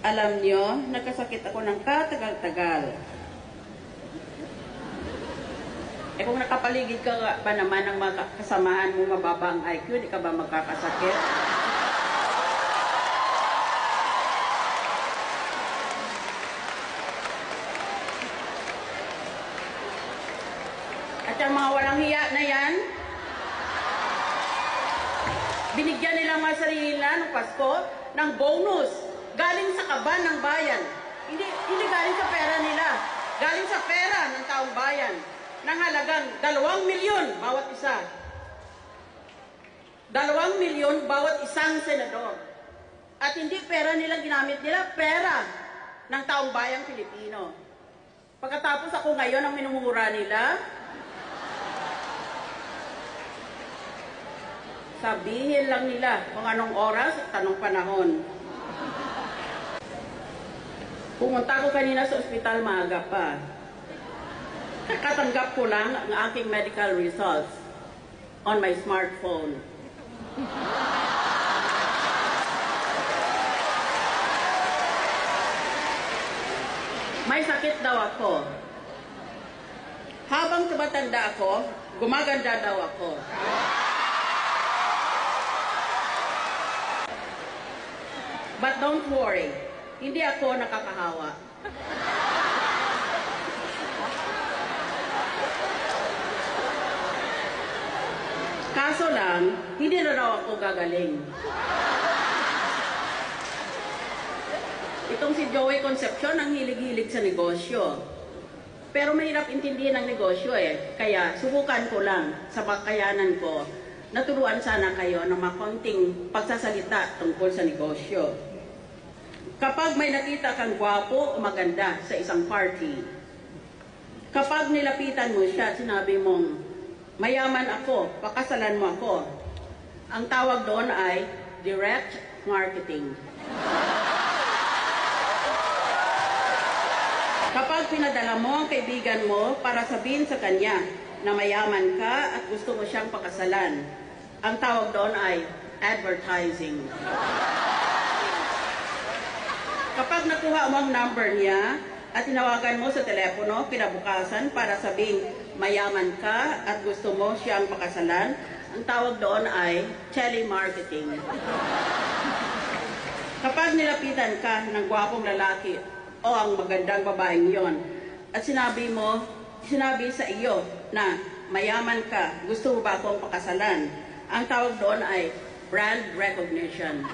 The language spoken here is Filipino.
Alam nyo, nagkasakit ako ng katagal-tagal. Kung nakapaligid ka ba naman ng mga kasamahan mo mababa ang IQ, di ka ba magkakasakit? At yung mga walang hiya na yan, binigyan nilang mga sarili nila ng Pasko ng bonus galing sa kaban ng bayan. Hindi galing sa pera nila, galing sa pera ng taong bayan ng halagang 2 milyon bawat isa. 2 milyon bawat isang senador. At hindi pera nila ginamit nila, pera ng taong bayang Pilipino. Pagkatapos ako ngayon ang minumura nila, sabihin lang nila kung anong oras at anong panahon. Pumunta ko kanina sa ospital, maaga pa. Katanggap ko lang ang aking medical results on my smartphone. May sakit daw ako. Habang tumatanda ako, gumaganda daw ako. But don't worry, hindi ako nakakahawa. Kaso lang, hindi na raw ako gagaling. Itong si Joey Concepcion ang hilig-hilig sa negosyo. Pero mahirap intindihin ang negosyo eh. Kaya subukan ko lang sa kakayanan ko. Naturuan sana kayo ng makonting pagsasalita tungkol sa negosyo. Kapag may nakita kang gwapo o maganda sa isang party, kapag nilapitan mo siya at sinabi mong, mayaman ako, pakasalan mo ako, ang tawag doon ay direct marketing. Kapag pinadala mo ang kaibigan mo para sabihin sa kanya na mayaman ka at gusto mo siyang pakasalan, ang tawag doon ay advertising. Kapag nakuha mo ang number niya at tinawagan mo sa telepono kinabukasan para sabing mayaman ka at gusto mo siyang pakasalan, ang tawag doon ay telemarketing. Kapag nilapitan ka ng gwapong lalaki o ang magandang babaeng yon at sinabi sa iyo na mayaman ka, gusto mo ba akong pakasalan, ang tawag doon ay brand recognition.